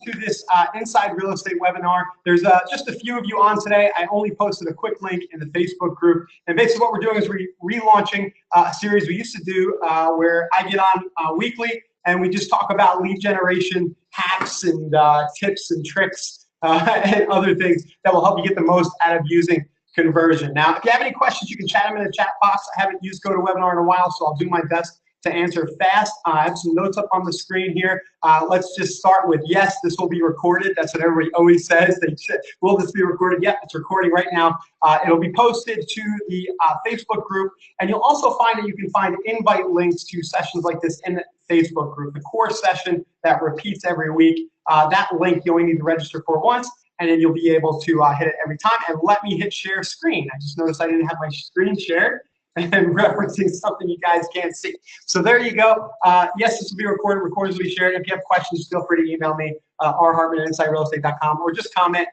to this Inside Real Estate webinar. There's just a few of you on today. I only posted a quick link in the Facebook group. And basically what we're doing is relaunching a series we used to do where I get on weekly and we just talk about lead generation hacks and tips and tricks and other things that will help you get the most out of using conversion. Now, if you have any questions, you can chat them in the chat box. I haven't used GoToWebinar in a while, so I'll do my best to answer fast. I have some notes up on the screen here. Let's just start with, yes, this will be recorded. That's what everybody always says. They say, will this be recorded? Yep, it's recording right now. It'll be posted to the Facebook group, and you'll also find that you can find invite links to sessions like this in the Facebook group. The core session that repeats every week, that link you only need to register for once, and then you'll be able to hit it every time. And let me hit share screen. I just noticed I didn't have my screen shared and referencing something you guys can't see. So there you go. Yes, this will be recorded. Recordings will be shared. If you have questions, feel free to email me, rhartman@insiderealestate.com, or just comment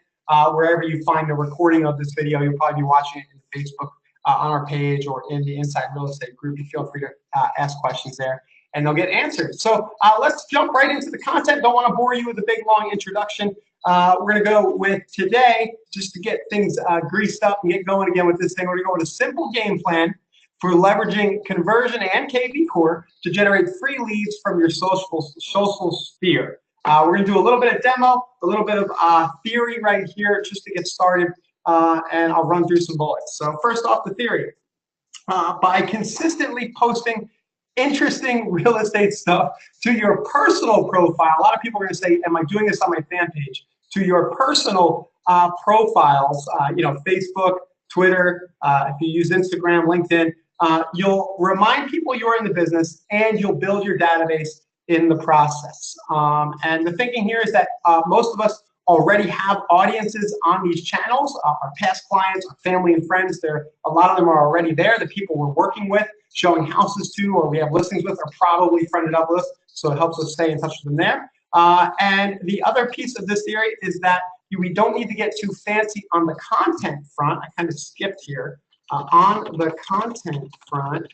wherever you find the recording of this video. You'll probably be watching it in Facebook on our page or in the Inside Real Estate group. You feel free to ask questions there, and they'll get answered. So let's jump right into the content. Don't want to bore you with a big, long introduction. We're going to go with today, just to get things greased up and get going again with this thing. We're going to go with a simple game plan for leveraging conversion and KV Core to generate free leads from your social sphere. We're going to do a little bit of demo, a little bit of theory right here just to get started, and I'll run through some bullets. So first off, the theory. By consistently posting interesting real estate stuff to your personal profile, a lot of people are going to say, am I doing this on my fan page? To your personal profiles, you know, Facebook, Twitter, if you use Instagram, LinkedIn, you'll remind people you're in the business and you'll build your database in the process. And the thinking here is that most of us already have audiences on these channels. Our past clients, our family and friends, a lot of them are already there. The people we're working with, showing houses to, or we have listings with, are probably friended up with us, so it helps us stay in touch with them there. And the other piece of this theory is that we don't need to get too fancy on the content front. I kind of skipped here. On the content front,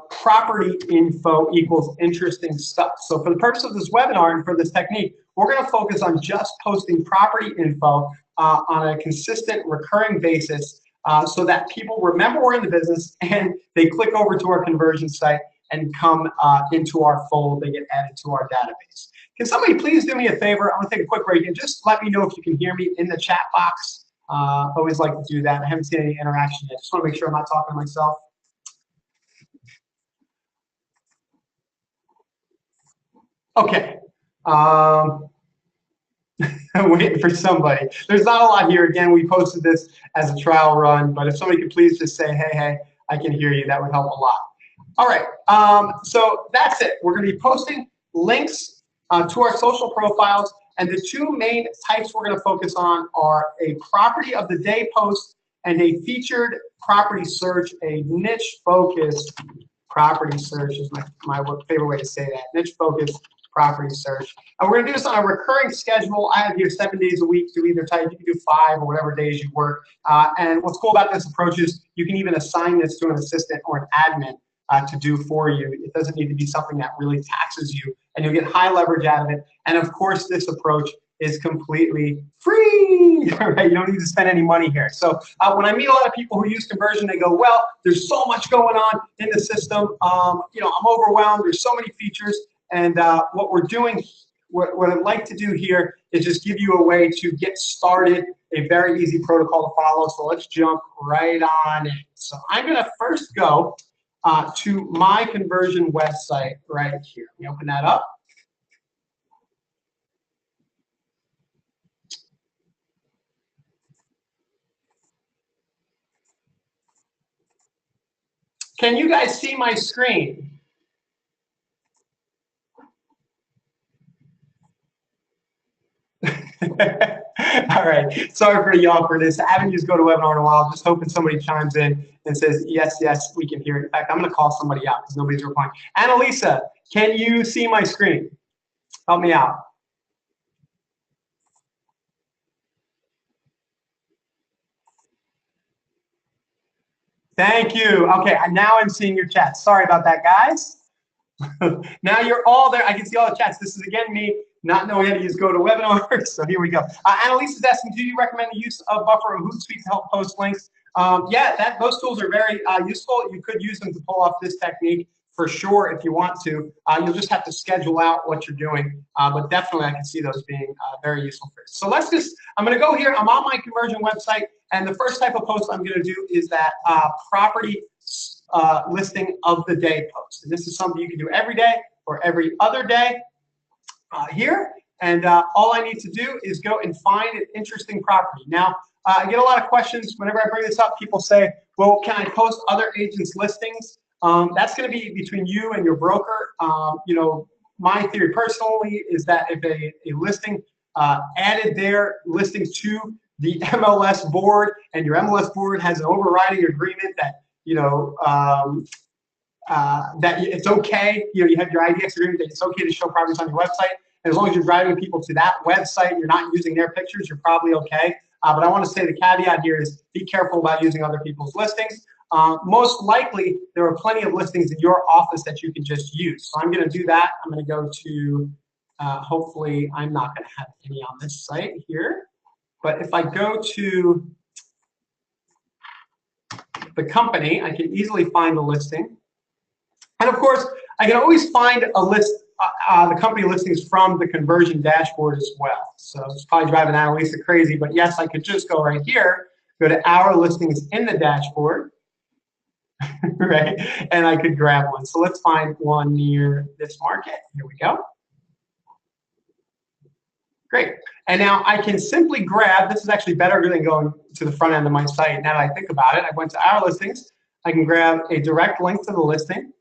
property info equals interesting stuff. So for the purpose of this webinar and for this technique, we're going to focus on just posting property info on a consistent, recurring basis so that people remember we're in the business and they click over to our conversion site and come into our fold. They get added to our database. Can somebody please do me a favor? I'm going to take a quick break and just let me know if you can hear me in the chat box. Always like to do that. I haven't seen any interaction yet. Just want to make sure I'm not talking to myself. Okay. I'm waiting for somebody. There's not a lot here. Again, we posted this as a trial run, but if somebody could please just say, hey, I can hear you, that would help a lot. All right. So that's it. We're going to be posting links to our social profiles. And the two main types we're going to focus on are a property of the day post and a featured property search, a niche-focused property search is my favorite way to say that, niche-focused property search. And we're going to do this on a recurring schedule. I have here 7 days a week to either type. You can do 5 or whatever days you work. And what's cool about this approach is you can even assign this to an assistant or an admin to do for you. It doesn't need to be something that really taxes you, and you'll get high leverage out of it. And of course, this approach is completely free. Right? You don't need to spend any money here. So when I meet a lot of people who use conversion, they go, well, there's so much going on in the system. You know, I'm overwhelmed. There's so many features. And what we're doing, what I'd like to do here is just give you a way to get started, a very easy protocol to follow. So let's jump right on in. So I'm going to first go to my conversion website right here. Let me open that up. Can you guys see my screen? All right. Sorry for the awkwardness. I haven't used GoToWebinar in a while. Just hoping somebody chimes in and says, yes, we can hear it. In fact, I'm going to call somebody out because nobody's replying. Annalisa, can you see my screen? Help me out. Thank you. Okay, now I'm seeing your chat. Sorry about that, guys. Now you're all there. I can see all the chats. This is again me not knowing how to use GoToWebinar. So here we go. Annalise is asking, do you recommend the use of Buffer or Hootsuite to help post links? Yeah, those tools are very useful. You could use them to pull off this technique for sure if you want to. You'll just have to schedule out what you're doing. But definitely I can see those being very useful for you. So I'm going to go here. I'm on my conversion website. And the first type of post I'm going to do is that property listing of the day post. And this is something you can do every day or every other day here. And all I need to do is go and find an interesting property. Now, I get a lot of questions whenever I bring this up. People say, well, can I post other agents' listings? That's going to be between you and your broker. You know, my theory personally is that if a listing added their listing to the MLS board, and your MLS board has an overriding agreement that, you know, that it's okay, you know, you have your IDX agreement that it's okay to show properties on your website. And as long as you're driving people to that website, you're not using their pictures, you're probably okay. But I want to say the caveat here is be careful about using other people's listings. Most likely, there are plenty of listings in your office that you can just use. So I'm going to do that. I'm going to go to, hopefully, I'm not going to have any on this site here. But if I go to the company, I can easily find the listing. And of course, I can always find a list, the company listings from the conversion dashboard as well. So it's probably driving Annalisa crazy, but yes, I could just go right here, go to our listings in the dashboard, right? And I could grab one. So let's find one near this market. Here we go. Great. And now I can simply grab, this is actually better than going to the front end of my site. Now that I think about it, I went to our listings. I can grab a direct link to the listing.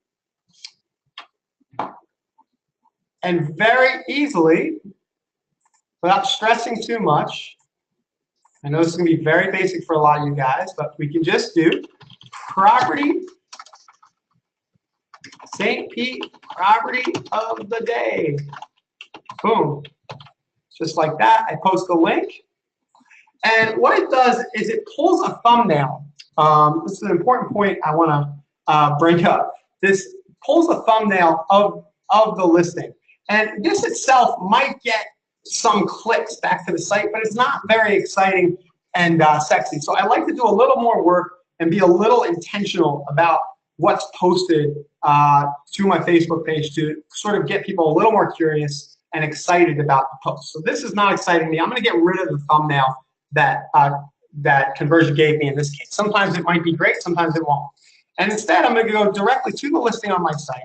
And very easily, without stressing too much, I know this is going to be very basic for a lot of you guys, but we can just do property, St. Pete property of the day. Boom. Just like that, I post the link. And what it does is it pulls a thumbnail. This is an important point I want to bring up. This pulls a thumbnail of the listing. And this itself might get some clicks back to the site, but it's not very exciting and sexy. So I like to do a little more work and be a little intentional about what's posted to my Facebook page to sort of get people a little more curious and excited about the post. So this is not exciting me. I'm going to get rid of the thumbnail that that conversion gave me in this case. Sometimes it might be great, sometimes it won't. And instead, I'm going to go directly to the listing on my site.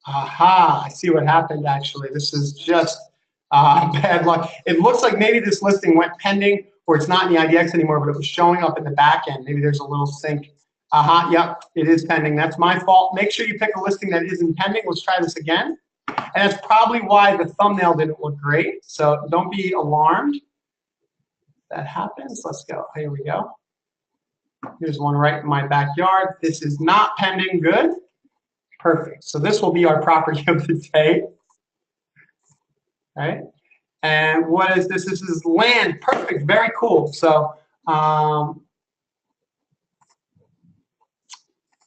Aha, I see what happened actually. This is just bad luck. It looks like maybe this listing went pending or it's not in the IDX anymore, but it was showing up in the back end. Maybe there's a little sync. Aha, yep, it is pending. That's my fault. Make sure you pick a listing that isn't pending. Let's try this again. And that's probably why the thumbnail didn't look great. So don't be alarmed. That happens. Let's go. Here we go. Here's one right in my backyard. This is not pending. Good. Perfect. So this will be our property of the day. Right? And what is this? This is land. Perfect. Very cool. So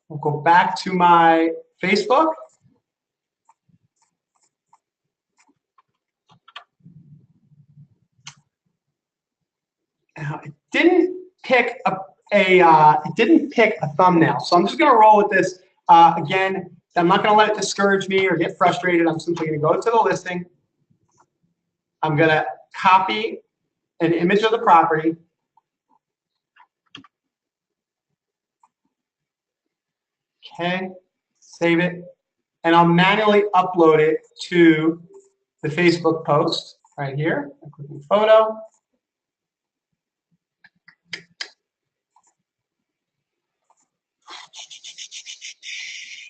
we'll go back to my Facebook. Now, it didn't pick a thumbnail. So I'm just going to roll with this. Again, I'm not going to let it discourage me or get frustrated. I'm simply going to go to the listing. I'm going to copy an image of the property. Okay, save it. And I'll manually upload it to the Facebook post right here. I'm clicking photo.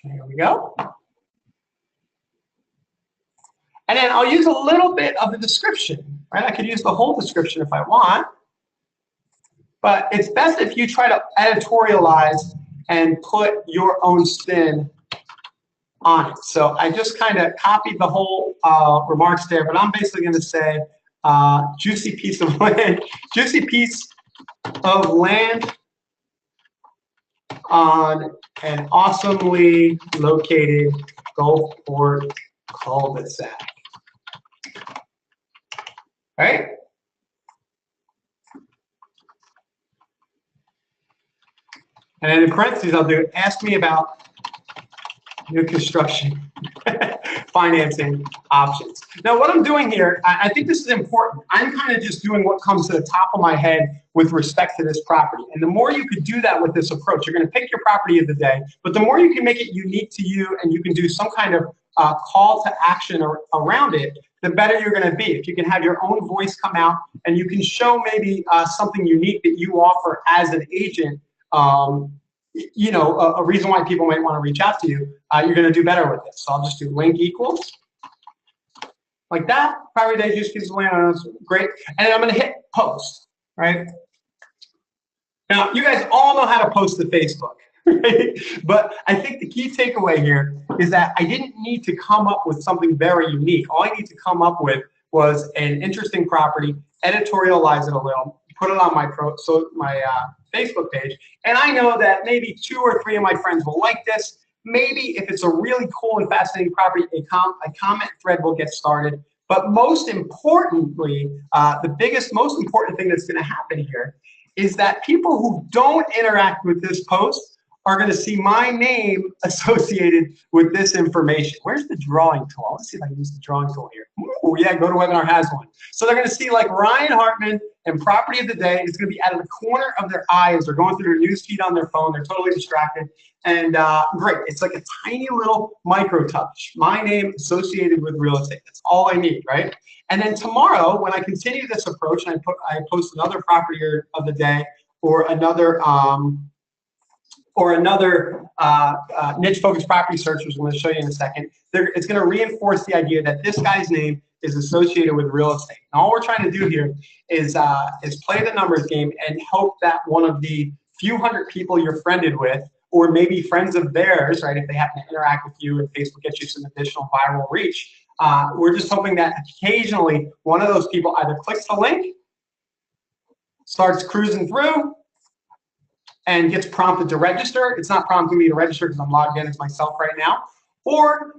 There we go. And then I'll use a little bit of the description, right? I could use the whole description if I want, but it's best if you try to editorialize and put your own spin on it. So I just kind of copied the whole remarks there, but I'm basically going to say juicy piece of land, juicy piece of land on an awesomely located Gulfport cul-de-sac. Right? And then in parentheses, I'll do ask me about new construction financing options. Now, what I'm doing here, I think this is important. I'm kind of just doing what comes to the top of my head with respect to this property. And the more you could do that with this approach, you're going to pick your property of the day, but the more you can make it unique to you and you can do some kind of call to action around it, the better you're going to be. If you can have your own voice come out and you can show maybe something unique that you offer as an agent, you know, a reason why people might want to reach out to you, you're going to do better with this. So I'll just do link equals like that. Property day use pieces of land, great. And then I'm going to hit post, right? Now, you guys all know how to post to Facebook, right? But I think the key takeaway here is that I didn't need to come up with something very unique. All I need to come up with was an interesting property, editorialize it a little, put it on my Facebook page, and I know that maybe 2 or 3 of my friends will like this. Maybe if it's a really cool and fascinating property, a comment thread will get started. But most importantly, most important thing that's going to happen here is that people who don't interact with this post are going to see my name associated with this information. Where's the drawing tool? Let's see if I can use the drawing tool here. Oh yeah, GoToWebinar has one. So they're going to see like Ryan Hartman and property of the day is going to be out of the corner of their eye as they're going through their news feed on their phone. They're totally distracted. And great, it's like a tiny little micro touch. My name associated with real estate. That's all I need, right? And then tomorrow, when I continue this approach and I post another property of the day or another niche-focused property search, which I'm going to show you in a second, it's going to reinforce the idea that this guy's name is associated with real estate. And all we're trying to do here is play the numbers game and hope that one of the few hundred people you're friended with, or maybe friends of theirs, right, if they happen to interact with you and Facebook gets you some additional viral reach, we're just hoping that occasionally one of those people either clicks the link, starts cruising through, and gets prompted to register. It's not prompting me to register because I'm logged in as myself right now. Or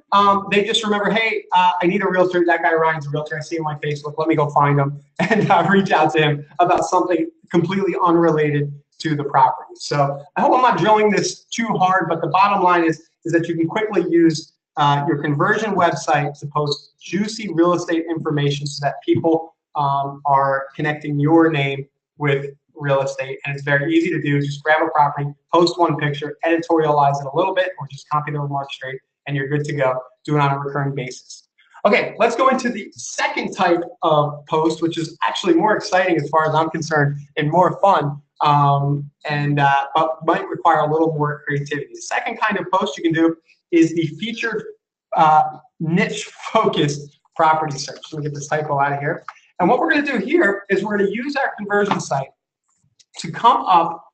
they just remember, hey, I need a realtor. That guy Ryan's a realtor. I see him on Facebook. Let me go find him and reach out to him about something completely unrelated to the property. So I hope I'm not drilling this too hard, but the bottom line is that you can quickly use your conversion website to post juicy real estate information so that people are connecting your name with real estate, and it's very easy to do. Just grab a property, post one picture, editorialize it a little bit, or just copy the remarks straight, and you're good to go. Do it on a recurring basis. Okay, let's go into the second type of post, which is actually more exciting as far as I'm concerned and more fun, but might require a little more creativity. The second kind of post you can do is the featured niche-focused property search. Let me get this typo out of here. And what we're going to do here is we're going to use our conversion site to come up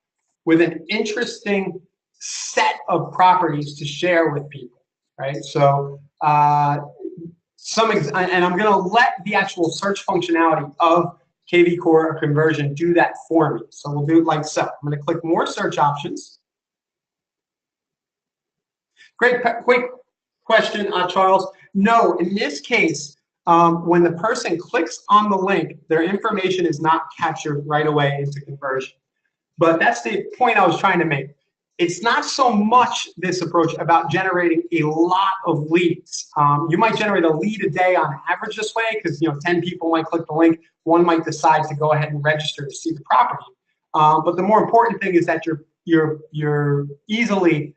with an interesting set of properties to share with people, right? So and I'm going to let the actual search functionality of KV Core or conversion do that for me. So we'll do it like so. I'm going to click more search options. Great question, Charles. No, in this case, when the person clicks on the link, their information is not captured right away into conversion. But that's the point I was trying to make. It's not so much this approach about generating a lot of leads. You might generate a lead a day on average this way because 10 people might click the link. One might decide to go ahead and register to see the property. But the more important thing is that you're easily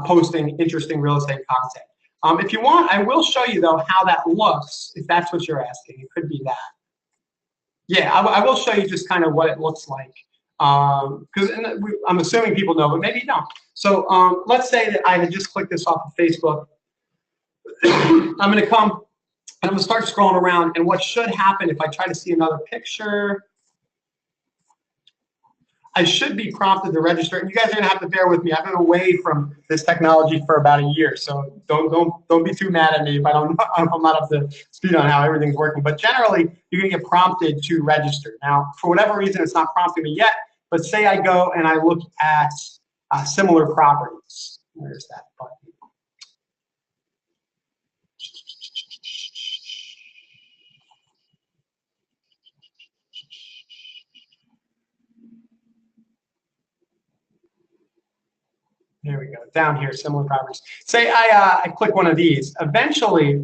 posting interesting real estate content. If you want, I will show you though how that looks. If that's what you're asking, it could be that. Yeah, I will show you just kind of what it looks like. Because I'm assuming people know, but maybe you don't. So let's say that I had just clicked this off of Facebook. I'm going to come and I'm going to start scrolling around. And what should happen if I try to see another picture, I should be prompted to register. And you guys are going to have to bear with me. I've been away from this technology for about a year, so don't be too mad at me if I'm not up to speed on how everything's working. But generally, you're going to get prompted to register. Now, for whatever reason, it's not prompting me yet. But say I go and I look at similar properties. Where's that button? There we go. Down here, similar properties. Say I click one of these. Eventually,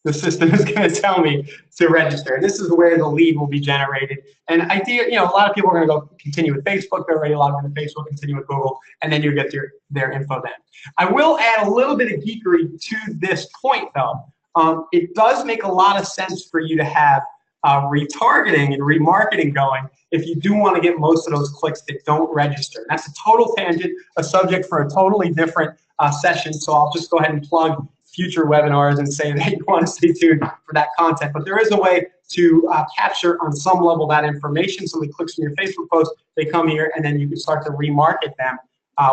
the system is going to tell me to register. And this is where the lead will be generated. And a lot of people are going to go continue with Facebook. They're already logged into Facebook, continue with Google, and then you get their info then. I will add a little bit of geekery to this point, though. It does make a lot of sense for you to have retargeting and remarketing going if you do want to get most of those clicks that don't register. That's a total tangent, a subject for a totally different session, so I'll just go ahead and plug future webinars and say that you want to stay tuned for that content. But there is a way to capture on some level that information. Somebody clicks on your Facebook post, they come here, and then you can start to remarket them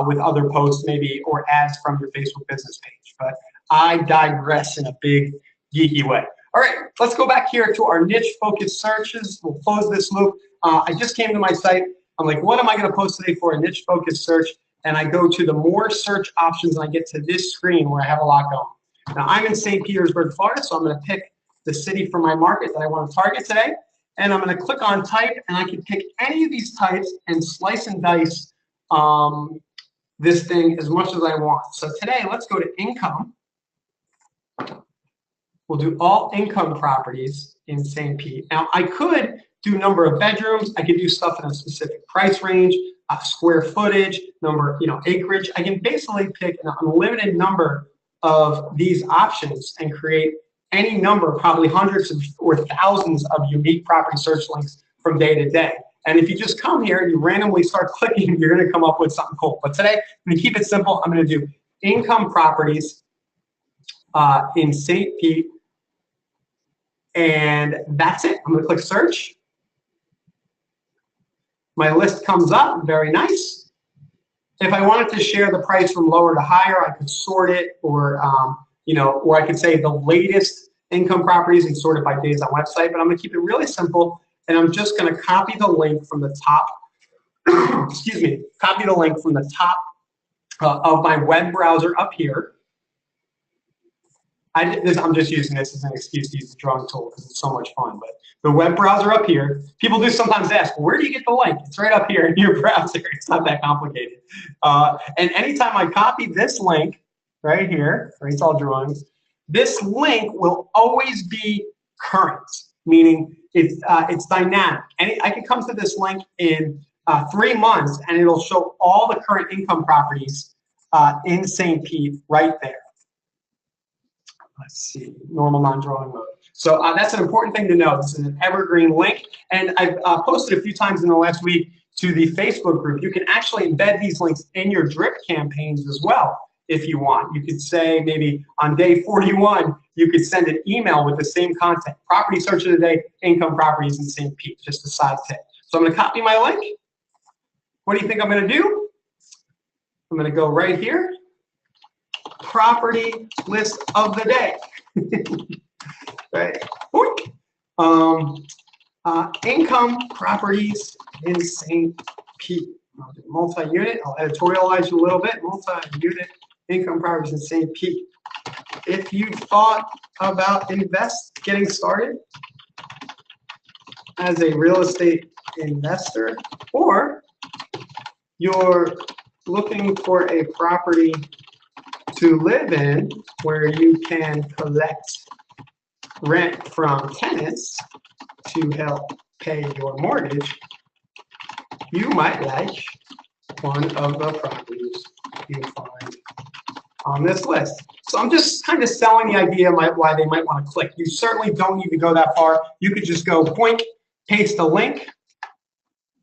with other posts maybe or ads from your Facebook business page. But I digress in a big geeky way. All right, let's go back here to our niche focused searches. We'll close this loop. I just came to my site. I'm like, what am I going to post today for a niche focused search? And I go to the more search options and I get to this screen where I have a lot going. Now I'm in St. Petersburg, Florida, so I'm going to pick the city for my market that I want to target today. And I'm going to click on type, and I can pick any of these types and slice and dice this thing as much as I want. So today, let's go to income. We'll do all income properties in St. Pete. Now, I could do number of bedrooms. I could do stuff in a specific price range, square footage, number, acreage. I can basically pick an unlimited number of these options and create any number, probably hundreds or thousands of unique property search links from day to day. And if you just come here and you randomly start clicking, you're going to come up with something cool. But today, I'm going to keep it simple. I'm going to do income properties in St. Pete. And that's it. I'm going to click search. My list comes up. Very nice. If I wanted to share the price from lower to higher, I could sort it, or or I could say the latest income properties and sort it by days on website. But I'm going to keep it really simple, and I'm just going to copy the link from the top. Excuse me. Copy the link from the top of my web browser up here. I'm just using this as an excuse to use the drawing tool because it's so much fun. But the web browser up here, people do sometimes ask, where do you get the link? It's right up here in your browser. It's not that complicated. And anytime I copy this link right here, right, it's all drawings, this link will always be current, meaning it's dynamic. And I can come to this link in 3 months, and it'll show all the current income properties in St. Pete right there. Let's see, normal non-drawing mode. So that's an important thing to know. This is an evergreen link. And I've posted a few times in the last week to the Facebook group. You can actually embed these links in your drip campaigns as well if you want. You could say maybe on day 41, you could send an email with the same content. Property search of the day, income properties in St. Pete, just a side tip. So I'm going to copy my link. What do you think I'm going to do? I'm going to go right here. Property list of the day. Right. Income properties in St. Pete. I'll do multi-unit. I'll editorialize you a little bit. Multi-unit income properties in St. Pete. If you thought about getting started as a real estate investor, or you're looking for a property to live in where you can collect rent from tenants to help pay your mortgage, you might like one of the properties you find on this list. So I'm just kind of selling the idea why they might want to click. You certainly don't need to go that far. You could just go point, paste a link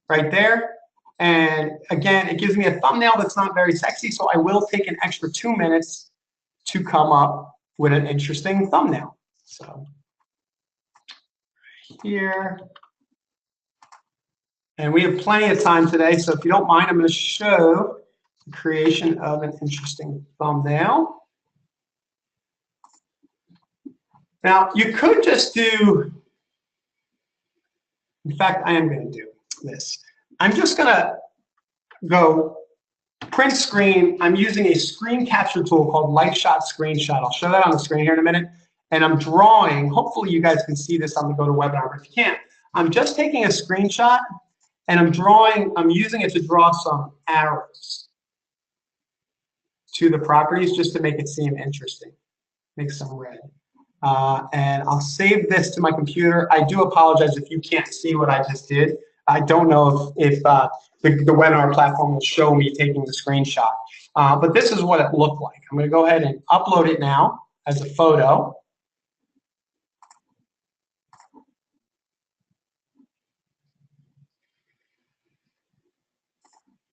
right there. And again, it gives me a thumbnail that's not very sexy, so I will take an extra 2 minutes to come up with an interesting thumbnail. So here, and we have plenty of time today, so if you don't mind, I'm going to show the creation of an interesting thumbnail. Now, you could just do, in fact, I am going to do this. I'm just going to go print screen. I'm using a screen capture tool called Light Shot Screenshot. I'll show that on the screen here in a minute. And I'm drawing, hopefully you guys can see this on the GoToWebinar, but if you can't, I'm just taking a screenshot and I'm using it to draw some arrows to the properties just to make it seem interesting. Make some red. And I'll save this to my computer. I do apologize if you can't see what I just did. I don't know if the webinar platform will show me taking the screenshot. But this is what it looked like. I'm going to go ahead and upload it now as a photo.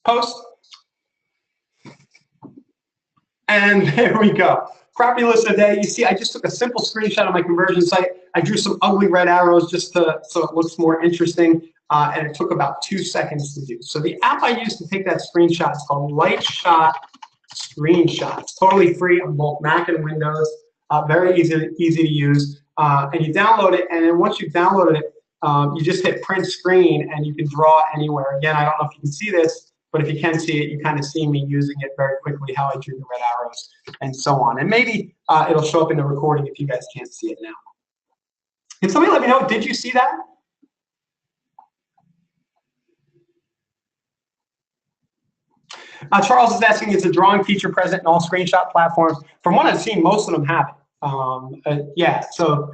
Post. And there we go. Property list of the day. You see, I just took a simple screenshot of my conversion site. I drew some ugly red arrows just so it looks more interesting. And it took about 2 seconds to do. So the app I used to take that screenshot is called Light Shot Screenshot. It's totally free on both Mac and Windows. Very easy to use. And you download it, and then once you've downloaded it, you just hit print screen and you can draw anywhere. Again, I don't know if you can see this, but if you can see it, you kind of see me using it very quickly, how I drew the red arrows and so on. And maybe it'll show up in the recording if you guys can't see it now. Can somebody let me know, did you see that? Charles is asking, is the drawing feature present in all screenshot platforms? From what I've seen, most of them have it. Yeah, so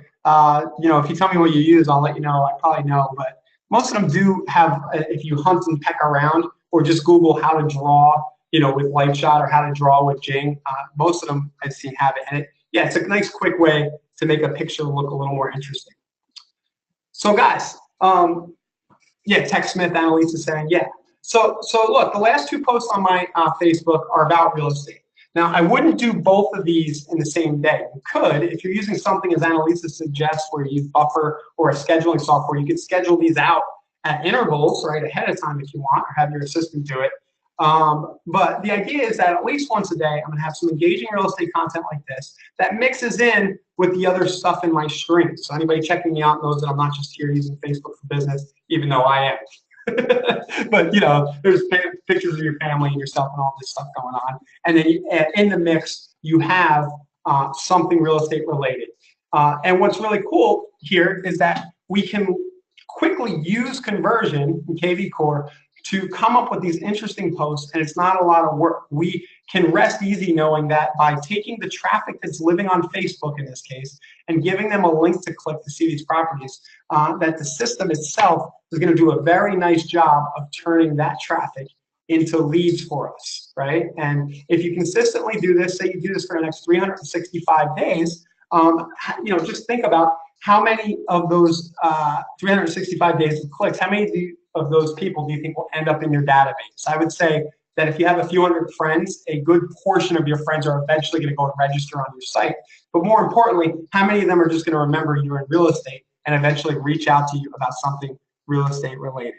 you know, if you tell me what you use, I'll let you know. I probably know, but most of them do have, if you hunt and peck around, or just Google how to draw, you know, with Lightshot or how to draw with Jing. Most of them I've seen have it. And yeah, it's a nice quick way to make a picture look a little more interesting. So guys, yeah, Tech Smith, Annalise is saying, yeah. So look, the last 2 posts on my Facebook are about real estate. Now, I wouldn't do both of these in the same day. You could, if you're using something as Annalisa suggests, where you use Buffer or a scheduling software, you could schedule these out at intervals, right, ahead of time if you want, or have your assistant do it. But the idea is that at least once a day, I'm going to have some engaging real estate content like this that mixes in with the other stuff in my stream. So anybody checking me out knows that I'm not just here using Facebook for business, even though I am. But you know, there's pictures of your family and yourself and all this stuff going on. And then in the mix, you have something real estate related. And what's really cool here is that we can quickly use conversion in KV Core to come up with these interesting posts, and it's not a lot of work. We can rest easy knowing that by taking the traffic that's living on Facebook in this case and giving them a link to click to see these properties, that the system itself is going to do a very nice job of turning that traffic into leads for us, right? And if you consistently do this, say you do this for the next 365 days, you know, just think about how many of those 365 days of clicks, how many of those people do you think will end up in your database? I would say that if you have a few hundred friends, a good portion of your friends are eventually going to go and register on your site. But more importantly, how many of them are just going to remember you're in real estate and eventually reach out to you about something real estate related?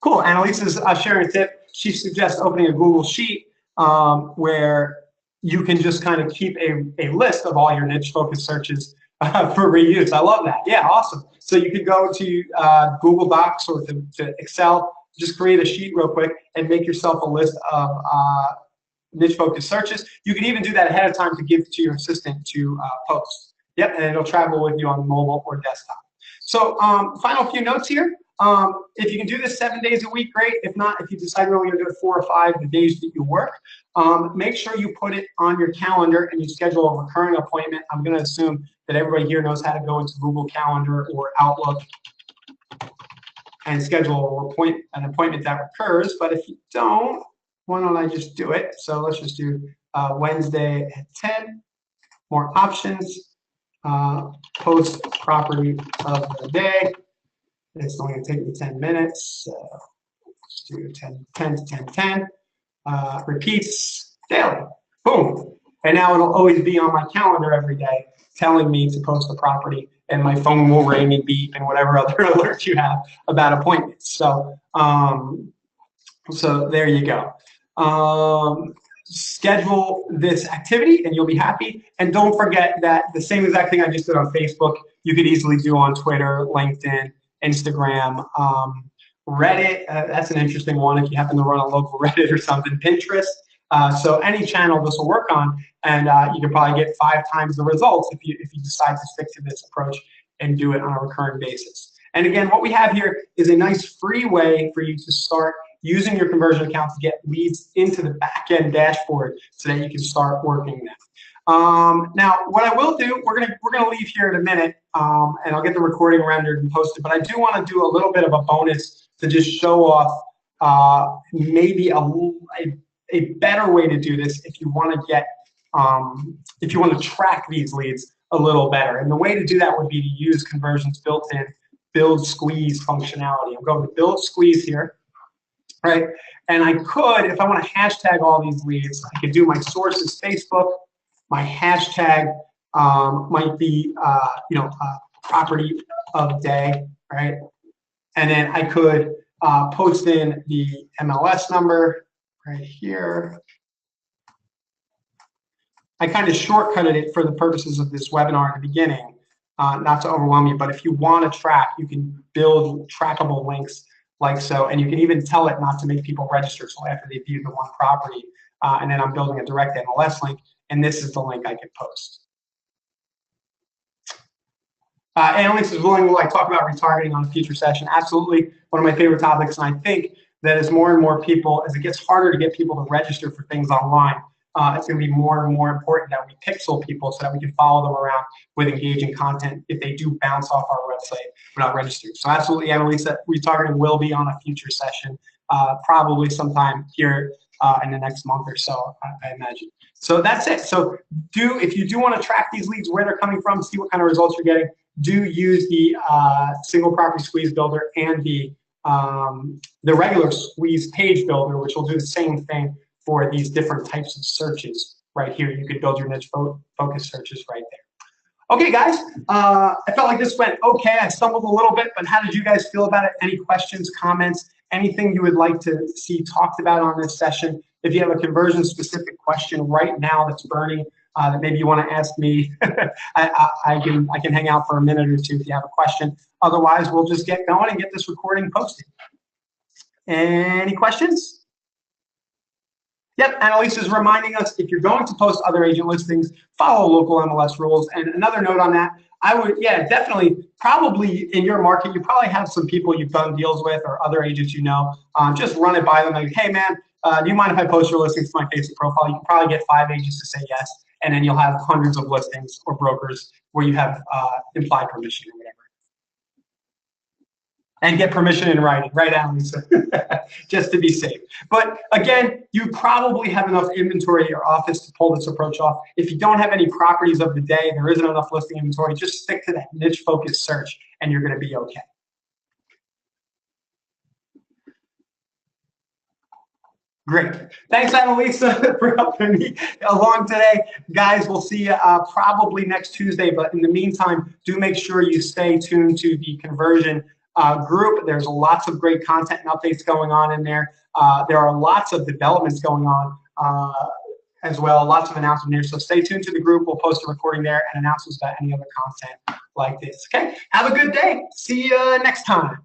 Cool. Annalise is sharing a tip. She suggests opening a Google Sheet where you can just kind of keep a list of all your niche focus searches for reuse. I love that. Yeah, awesome. So you could go to Google Docs or to Excel, just create a sheet real quick and make yourself a list of niche focus searches. You can even do that ahead of time to give to your assistant to post. Yep, and it'll travel with you on mobile or desktop. So final few notes here. If you can do this 7 days a week, great. If not, if you decide you're only going to do it 4 or 5 the days that you work, make sure you put it on your calendar and you schedule a recurring appointment. I'm going to assume that everybody here knows how to go into Google Calendar or Outlook and schedule an appointment that recurs. But if you don't, why don't I just do it? So let's just do Wednesday at 10. More options. Post property of the day. It's only going to take me 10 minutes. So let's do 10 to 10, 10. Repeats daily. Boom. And now it'll always be on my calendar every day telling me to post a property, and my phone will ring and beep and whatever other alerts you have about appointments. So, so there you go. Schedule this activity and you'll be happy. And don't forget that the same exact thing I just did on Facebook, you could easily do on Twitter, LinkedIn, Instagram, Reddit, that's an interesting one if you happen to run a local Reddit or something. Pinterest. So any channel this will work on, and you can probably get 5 times the results if you decide to stick to this approach and do it on a recurring basis. And again, what we have here is a nice free way for you to start using your conversion account to get leads into the back-end dashboard so that you can start working them. Now, what I will do, we're gonna leave here in a minute, and I'll get the recording rendered and posted. But I do want to do a little bit of a bonus to just show off maybe a better way to do this if you want to get if you want to track these leads a little better. And the way to do that would be to use Conversion's built-in build squeeze functionality. I'm going to build squeeze here, right? And I could, if I want to hashtag all these leads, I could do my sources Facebook. My hashtag might be property of day, right? And then I could post in the MLS number right here. I kind of shortcutted it for the purposes of this webinar at the beginning, not to overwhelm you, but if you want to track, you can build trackable links like so, and you can even tell it not to make people register until after they view the one property. And then I'm building a direct MLS link, and this is the link I can post. Analytics is willing to talk about retargeting on a future session. Absolutely, one of my favorite topics, and I think that as more and more people, as it gets harder to get people to register for things online, it's going to be more and more important that we pixel people so that we can follow them around with engaging content if they do bounce off our website without registering. So absolutely, Annalisa, retargeting will be on a future session, probably sometime here in the next month or so, I imagine. So that's it. So if you do want to track these leads, where they're coming from, see what kind of results you're getting, do use the single property squeeze builder and the regular squeeze page builder, which will do the same thing for these different types of searches right here. You could build your niche focus searches right there. Okay, guys, I felt like this went okay. I stumbled a little bit, but how did you guys feel about it? Any questions, comments, anything you would like to see talked about on this session? If you have a conversion-specific question right now that's burning, that maybe you want to ask me, I can hang out for a minute or two if you have a question. Otherwise, we'll just get going and get this recording posted. Any questions? Yep, Annalise is reminding us if you're going to post other agent listings, follow local MLS rules. And another note on that, I would, yeah, definitely, probably in your market, you probably have some people you've done deals with or other agents you know. Just run it by them like, hey man, do you mind if I post your listings to my Facebook profile? You can probably get 5 agents to say yes, and then you'll have hundreds of listings or brokers where you have implied permission or whatever. And get permission in writing, right, Annalise? Just to be safe. But again, you probably have enough inventory at your office to pull this approach off. If you don't have any properties of the day, there isn't enough listing inventory, just stick to that niche focused search and you're going to be okay. Great. Thanks, Annalisa, for helping me along today. Guys, we'll see you probably next Tuesday. But in the meantime, do make sure you stay tuned to the conversion group. There's lots of great content and updates going on in there. There are lots of developments going on as well, lots of announcements here. So stay tuned to the group. We'll post a recording there and announcements about any other content like this. Okay, have a good day. See you next time.